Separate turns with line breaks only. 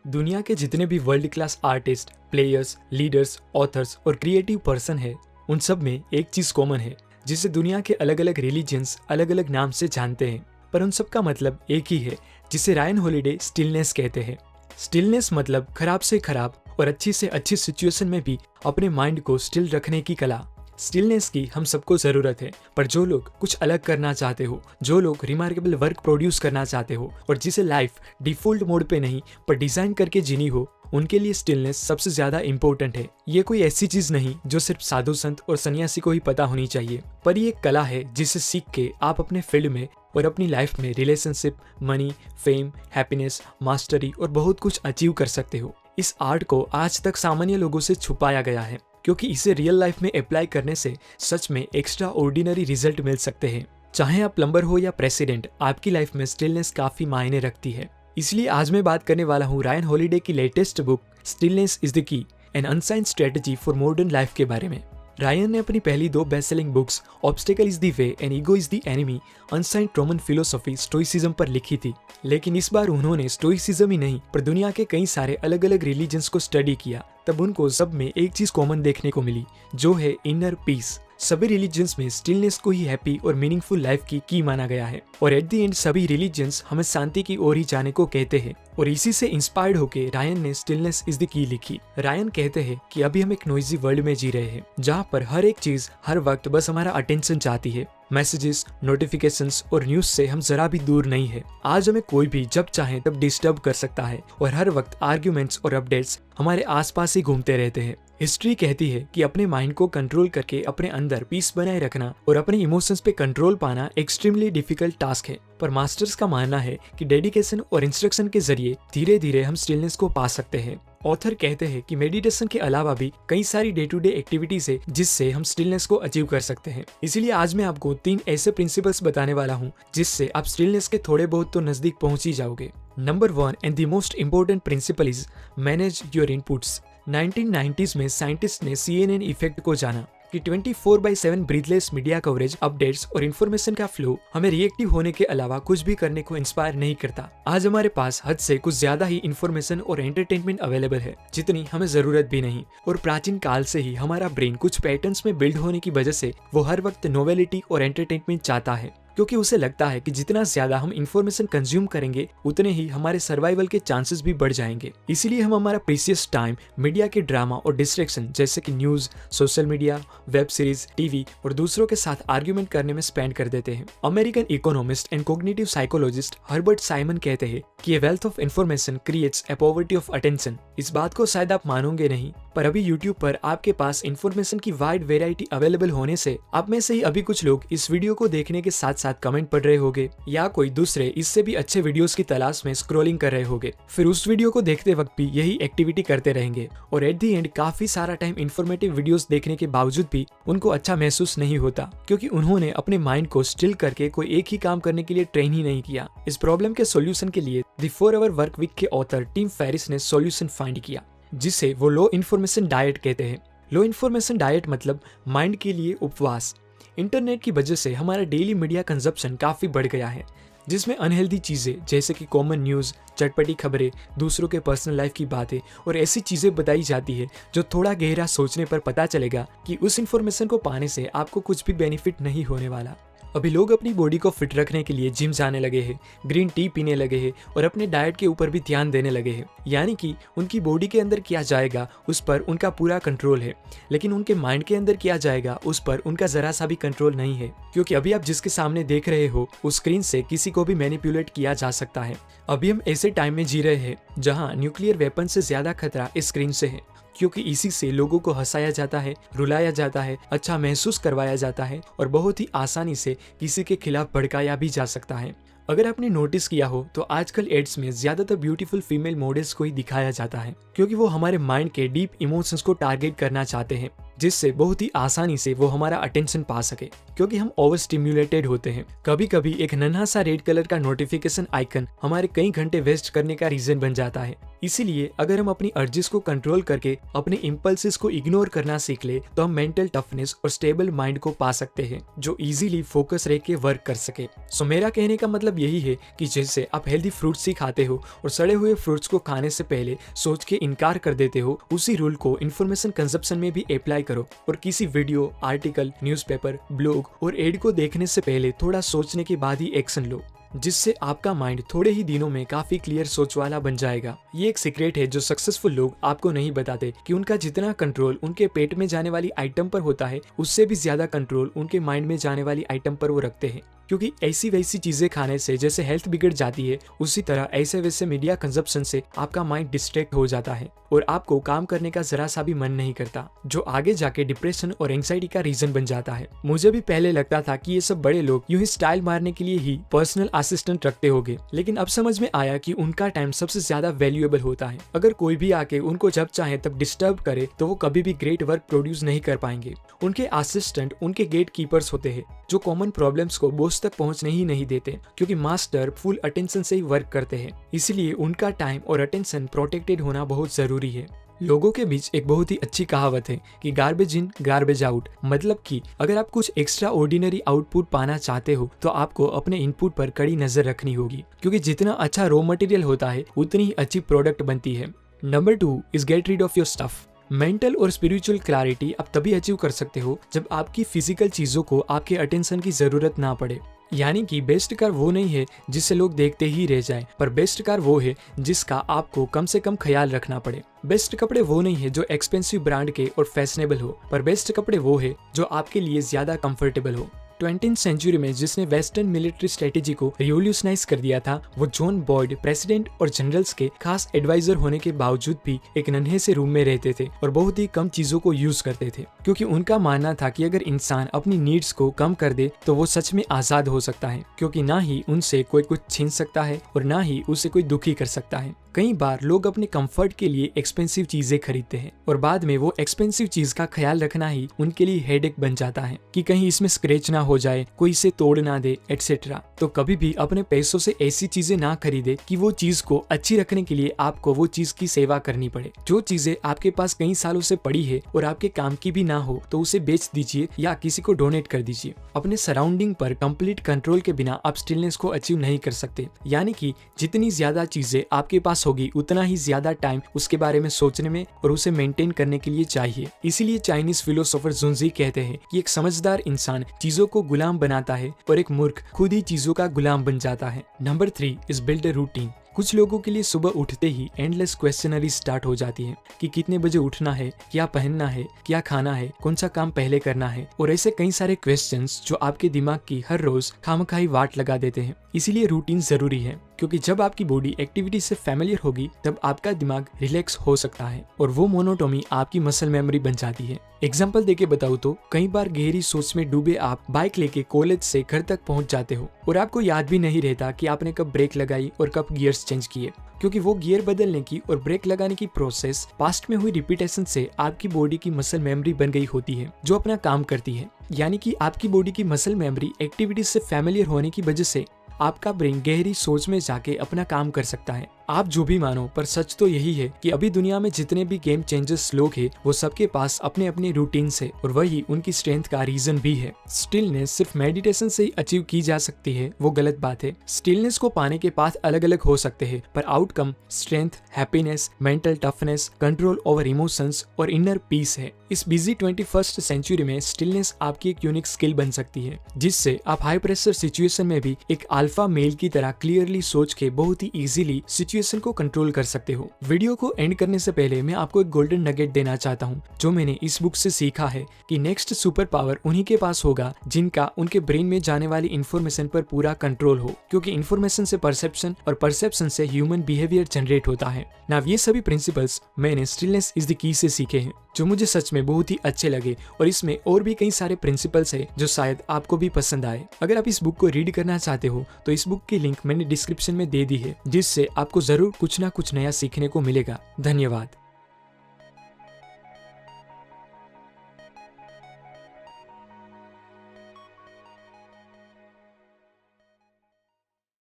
दुनिया के जितने भी world class artist, players, leaders, authors और क्रिएटिव पर्सन है, उन सब में एक चीज कॉमन है जिसे दुनिया के अलग अलग रिलीजन्स अलग अलग नाम से जानते हैं, पर उन सब का मतलब एक ही है, जिसे रायन हॉलिडे स्टिलनेस कहते हैं। स्टिलनेस मतलब खराब से खराब और अच्छी से अच्छी सिचुएशन में भी अपने माइंड को स्टिल रखने की कला। स्टिलनेस की हम सबको जरूरत है, पर जो लोग कुछ अलग करना चाहते हो, जो लोग रिमार्केबल वर्क प्रोड्यूस करना चाहते हो और जिसे लाइफ डिफॉल्ट मोड पे नहीं पर डिजाइन करके जीनी हो, उनके लिए स्टिलनेस सबसे ज्यादा इंपॉर्टेंट है। ये कोई ऐसी चीज नहीं जो सिर्फ साधु संत और सन्यासी को ही पता होनी चाहिए, पर ये एक कला है जिसे सीख के आप अपने फील्ड में और अपनी लाइफ में relationship, money, fame, happiness, mastery और बहुत कुछ अचीव कर सकते हो। इस आर्ट को आज तक सामान्य लोगों से छुपाया गया है, क्योंकि इसे रियल लाइफ में अप्लाई करने से सच में एक्स्ट्रा ऑर्डिनरी रिजल्ट मिल सकते हैं। चाहे आप प्लम्बर हो या प्रेसिडेंट, आपकी लाइफ में स्टिलनेस काफी मायने रखती है। इसलिए आज मैं बात करने वाला हूँ रायन हॉलिडे की latest book stillness is the key, an ancient strategy for modern life के बारे में। रायन ने अपनी पहली 2 best selling books obstacle is the way and ego is the enemy, ancient Roman philosophy, stoicism पर लिखी थी। लेकिन इस बार उन्होंने स्टोइसिज्म ही नहीं पर दुनिया के कई सारे अलग अलग रिलीजन्स को स्टडी किया। तब उनको सब में एक चीज कॉमन देखने को मिली, जो है इनर पीस। सभी रिलीजन्स में स्टिलनेस को ही हैप्पी और मीनिंगफुल लाइफ की माना गया है, और एट द एंड सभी रिलीजन्स हमें शांति की ओर ही जाने को कहते हैं। और इसी से इंस्पायर्ड होकर रायन ने स्टिलनेस इज द की लिखी। रायन कहते हैं कि अभी हम एक नॉइजी वर्ल्ड में जी रहे हैं, जहाँ पर हर एक चीज हर वक्त बस हमारा अटेंशन चाहती है। मैसेजेस, नोटिफिकेशंस और न्यूज से हम जरा भी दूर नहीं है। आज हमें कोई भी जब चाहे तब डिस्टर्ब कर सकता है, और हर वक्त आर्ग्यूमेंट्स और अपडेट्स हमारे आसपास ही घूमते रहते हैं। हिस्ट्री कहती है कि अपने माइंड को कंट्रोल करके अपने अंदर पीस बनाए रखना और अपने इमोशंस पे कंट्रोल पाना एक्सट्रीमली डिफिकल्ट टास्क है, पर मास्टर्स का मानना है कि डेडिकेशन और इंस्ट्रक्शन के जरिए धीरे धीरे हम स्टिलनेस को पा सकते हैं। ऑथर कहते हैं कि मेडिटेशन के अलावा भी कई सारी डे टू डे एक्टिविटीज है जिससे हम स्टिलनेस को अचीव कर सकते हैं। इसीलिए आज मैं आपको 3 ऐसे प्रिंसिपल्स बताने वाला हूँ जिससे आप स्टिलनेस के थोड़े बहुत तो नजदीक पहुंच ही जाओगे। Number 1 and the most important principle is manage your inputs. 1990s में साइंटिस्ट ने CNN इफेक्ट को जाना कि 24/7 ब्रीथलेस मीडिया कवरेज, अपडेट्स और इन्फॉर्मेशन का फ्लो हमें रिएक्टिव होने के अलावा कुछ भी करने को इंस्पायर नहीं करता। आज हमारे पास हद से कुछ ज्यादा ही इन्फॉर्मेशन और एंटरटेनमेंट अवेलेबल है, जितनी हमें जरूरत भी नहीं। और प्राचीन काल से ही हमारा ब्रेन कुछ पैटर्न्स में बिल्ड होने की वजह से वो हर वक्त नोवेलिटी और एंटरटेनमेंट चाहता है, क्योंकि उसे लगता है कि जितना ज्यादा हम इंफॉर्मेशन कंज्यूम करेंगे उतने ही हमारे सर्वाइवल के चांसेस भी बढ़ जाएंगे। इसीलिए हम हमारा प्रीशियस टाइम मीडिया के ड्रामा और डिस्ट्रैक्शन जैसे कि news, social media, web series, TV और दूसरों के साथ आर्ग्यूमेंट करने में स्पेंड कर देते हैं। American economist and cognitive psychologist Herbert Simon कहते हैं कि ये wealth of information creates a poverty of attention. इस बात को शायद आप मानोगे नहीं, पर अभी YouTube पर आपके पास इन्फॉर्मेशन की वाइड वेराइटी अवेलेबल होने से आप में से ही अभी कुछ लोग इस वीडियो को देखने के साथ साथ कमेंट पढ़ रहे होंगे, या कोई दूसरे इससे भी अच्छे वीडियोस की तलाश में स्क्रॉलिंग कर रहे होंगे। फिर उस वीडियो को देखते वक्त भी यही एक्टिविटी करते रहेंगे, और एट दी एंड काफी सारा टाइम इन्फॉर्मेटिव वीडियोस देखने के बावजूद भी उनको अच्छा महसूस नहीं होता, क्योंकि उन्होंने अपने माइंड को स्टिल करके कोई एक ही काम करने के लिए ट्रेन ही नहीं किया। इस प्रॉब्लम के सोल्यूशन के लिए द 4 आवर वर्क वीक के ऑथर टिम फेरिस ने सोल्यूशन फाइंड किया, जिसे वो लो इन्फॉर्मेशन डाइट कहते हैं। लो इन्फॉर्मेशन डाइट मतलब माइंड के लिए उपवास। इंटरनेट की वजह से हमारा डेली मीडिया कंजप्शन काफी बढ़ गया है, जिसमें अनहेल्दी चीजें जैसे कि कॉमन न्यूज, चटपटी खबरें, दूसरों के पर्सनल लाइफ की बातें और ऐसी चीजें बताई जाती है जो थोड़ा गहरा सोचने पर पता चलेगा कि उस इन्फॉर्मेशन को पाने से आपको कुछ भी बेनिफिट नहीं होने वाला। अभी लोग अपनी बॉडी को फिट रखने के लिए जिम जाने लगे हैं, ग्रीन टी पीने लगे हैं और अपने डाइट के ऊपर भी ध्यान देने लगे हैं। यानी कि उनकी बॉडी के अंदर क्या जाएगा उस पर उनका पूरा कंट्रोल है, लेकिन उनके माइंड के अंदर क्या जाएगा उस पर उनका जरा सा भी कंट्रोल नहीं है, क्योंकि अभी आप जिसके सामने देख रहे हो उस स्क्रीन से किसी को भी मैनिपुलेट किया जा सकता है। अभी हम ऐसे टाइम में जी रहे हैं जहाँ न्यूक्लियर वेपन से ज्यादा खतरा इस स्क्रीन से है, क्योंकि इसी से लोगों को हंसाया जाता है, रुलाया जाता है, अच्छा महसूस करवाया जाता है और बहुत ही आसानी से किसी के खिलाफ भड़काया भी जा सकता है। अगर आपने नोटिस किया हो तो आजकल एड्स में ज्यादातर ब्यूटीफुल फीमेल मॉडल्स को ही दिखाया जाता है, क्योंकि वो हमारे माइंड के डीप इमोशंस को टारगेट करना चाहते हैं, जिससे बहुत ही आसानी से वो हमारा अटेंशन पा सके, क्योंकि हम ओवर स्टिम्युलेटेड होते हैं। कभी कभी एक नन्हा सा रेड कलर का नोटिफिकेशन आइकन हमारे कई घंटे वेस्ट करने का रीजन बन जाता है। इसीलिए अगर हम अपनी अर्जिस को कंट्रोल करके अपने इम्पल्सेस को इग्नोर करना सीख ले तो हम मेंटल टफनेस और स्टेबल माइंड को पा सकते हैं जो इजीली फोकस रह के वर्क कर सके। सो मेरा कहने का मतलब यही है कि जैसे आप हेल्दी फ्रूट्स ही खाते हो और सड़े हुए फ्रूट्स को खाने से पहले सोच के इनकार कर देते हो, उसी रूल को इन्फॉर्मेशन कंजप्शन में भी अप्लाई करो और किसी वीडियो, आर्टिकल, न्यूज़पेपर, ब्लॉग और एड को देखने से पहले थोड़ा सोचने के बाद ही एक्शन लो, जिससे आपका माइंड थोड़े ही दिनों में काफी क्लियर सोच वाला बन जाएगा। ये एक सीक्रेट है जो सक्सेसफुल लोग आपको नहीं बताते कि उनका जितना कंट्रोल उनके पेट में जाने वाली आइटम पर होता है, उससे भी ज्यादा कंट्रोल उनके माइंड में जाने वाली आइटम पर वो रखते हैं। क्योंकि ऐसी वैसी चीजें खाने से जैसे हेल्थ बिगड़ जाती है, उसी तरह ऐसे वैसे मीडिया कंजप्शन से आपका माइंड डिस्ट्रैक्ट हो जाता है और आपको काम करने का जरा सा भी मन नहीं करता, जो आगे जाके डिप्रेशन और एंग्जाइटी का रीजन बन जाता है। मुझे भी पहले लगता था कि ये सब बड़े लोग यूं ही स्टाइल मारने के लिए ही पर्सनल असिस्टेंट रखते होंगे, लेकिन अब समझ में आया कि उनका टाइम सबसे ज्यादा वैल्यूएबल होता है। अगर कोई भी आके उनको जब चाहे तब डिस्टर्ब करे तो वो कभी भी ग्रेट वर्क प्रोड्यूस नहीं कर पाएंगे। उनके असिस्टेंट उनके गेट कीपर्स होते हैं जो कॉमन प्रॉब्लम्स को बॉस तक पहुंचने ही नहीं देते, क्योंकि मास्टर फुल अटेंशन से ही वर्क करते हैं। इसलिए उनका टाइम और अटेंशन प्रोटेक्टेड होना बहुत जरूरी है। लोगों के बीच एक बहुत ही अच्छी कहावत है कि गार्बेज इन गार्बेज आउट, मतलब कि अगर आप कुछ एक्स्ट्रा ऑर्डिनरी आउटपुट पाना चाहते हो तो आपको अपने इनपुट पर कड़ी नजर रखनी होगी, क्योंकि जितना अच्छा रॉ मटेरियल होता है उतनी ही अच्छी प्रोडक्ट बनती है। Number 2 is get rid of your stuff. Mental और स्पिरिचुअल क्लैरिटी आप तभी अचीव कर सकते हो जब आपकी फिजिकल चीजों को आपके अटेंशन की जरूरत ना पड़े। यानी कि बेस्ट कार वो नहीं है जिसे लोग देखते ही रह जाएं, पर बेस्ट कार वो है जिसका आपको कम से कम ख्याल रखना पड़े। बेस्ट कपड़े वो नहीं है जो एक्सपेंसिव ब्रांड के और फैशनेबल हो, पर बेस्ट कपड़े वो है जो आपके लिए ज्यादा कंफर्टेबल हो। 20th सेंचुरी में जिसने वेस्टर्न मिलिट्री स्ट्रेटेजी को रिवोल्यूशनाइज कर दिया था, वो जॉन बॉयड प्रेसिडेंट और जनरल्स के खास एडवाइजर होने के बावजूद भी एक नन्हे से रूम में रहते थे और बहुत ही कम चीजों को यूज करते थे, क्योंकि उनका मानना था कि अगर इंसान अपनी नीड्स को कम कर दे तो वो सच में आजाद हो सकता है, क्योंकि ना ही उनसे कोई कुछ छीन सकता है और ना ही उसे कोई दुखी कर सकता है। कई बार लोग अपने कंफर्ट के लिए एक्सपेंसिव चीजें खरीदते हैं और बाद में वो एक्सपेंसिव चीज का ख्याल रखना ही उनके लिए हेडेक बन जाता है कि कहीं इसमें स्क्रैच ना हो जाए, कोई इसे तोड़ ना दे, एटसेट्रा। तो कभी भी अपने पैसों से ऐसी चीजें ना खरीदे कि वो चीज को अच्छी रखने के लिए आपको वो चीज की सेवा करनी पड़े। जो चीजें आपके पास कई सालों से पड़ी है और आपके काम की भी ना हो तो उसे बेच दीजिए या किसी को डोनेट कर दीजिए। अपने सराउंडिंग पर कंप्लीट कंट्रोल के बिना आप स्टिलनेस को अचीव नहीं कर सकते। यानी कि जितनी ज्यादा चीजें आपके पास होगी उतना ही ज्यादा टाइम उसके बारे में सोचने में और उसे मेंटेन करने के लिए चाहिए। इसीलिए चाइनीज फिलोसोफर जुनजी कहते हैं कि एक समझदार इंसान चीजों को गुलाम बनाता है और एक मूर्ख खुद ही चीजों का गुलाम बन जाता है। Number 3 is build a routine. कुछ लोगों के लिए सुबह उठते ही एंडलेस क्वेश्चनरी स्टार्ट हो जाती है कि कितने बजे उठना है, क्या पहनना है, क्या खाना है, कौन सा काम पहले करना है, और ऐसे कई सारे क्वेश्चंस जो आपके दिमाग की हर रोज खामखाई वाट लगा देते हैं। इसीलिए रूटीन जरूरी है, क्योंकि जब आपकी बॉडी एक्टिविटी से फैमिलियर होगी तब आपका दिमाग रिलैक्स हो सकता है और वो मोनोटोमी आपकी मसल मेमोरी बन जाती है। एग्जाम्पल देके बताऊँ तो कई बार गहरी सोच में डूबे आप बाइक लेके कॉलेज से घर तक पहुंच जाते हो और आपको याद भी नहीं रहता कि आपने कब ब्रेक लगाई और कब गियर्स चेंज किए, क्योंकि वो गियर बदलने की और ब्रेक लगाने की प्रोसेस पास्ट में हुई रिपीटेशन से आपकी बॉडी की मसल मेमोरी बन गई होती है जो अपना काम करती है। यानी कि आपकी बॉडी की मसल मेमोरी एक्टिविटी से फैमिलियर होने की वजह से आपका ब्रेन गहरी सोच में जाके अपना काम कर सकता है। आप जो भी मानो, पर सच तो यही है कि अभी दुनिया में जितने भी गेम चेंजर्स लोग हैं वो सबके पास अपने अपने रूटीन्स है और वही उनकी स्ट्रेंथ का रीजन भी है। स्टिलनेस सिर्फ मेडिटेशन से ही अचीव की जा सकती है, वो गलत बात है। स्टिलनेस को पाने के पाथ अलग अलग हो सकते हैं, पर outcome strength, happiness, mental toughness, control over emotions और इनर पीस है। इस बिजी 21st सेंचुरी में स्टिलनेस आपकी एक यूनिक स्किल बन सकती है, जिससे आप हाई प्रेशर सिचुएशन में भी एक अल्फा मेल की तरह क्लियरली सोच के बहुत ही इजीली सिचुएशन को कंट्रोल कर सकते हो। वीडियो को एंड करने से पहले मैं आपको एक गोल्डन नगेट देना चाहता हूँ, जो मैंने इस बुक से सीखा है कि नेक्स्ट सुपर पावर उन्हीं के पास होगा जिनका उनके ब्रेन में जाने वाली इंफॉर्मेशन पर पूरा कंट्रोल हो, क्योंकि इंफॉर्मेशन से परसेप्शन और परसेप्शन से ह्यूमन बिहेवियर जनरेट होता है। ना ये सभी प्रिंसिपल्स मैंने स्टिलनेस इज द की से सीखे हैं, जो मुझे सच में बहुत ही अच्छे लगे, और इसमें और भी कई सारे प्रिंसिपल्स है जो शायद आपको भी पसंद आए। अगर आप इस बुक को रीड करना चाहते हो तो इस बुक की लिंक मैंने डिस्क्रिप्शन में दे दी है, जिससे आपको जरूर कुछ ना कुछ नया सीखने को मिलेगा। धन्यवाद।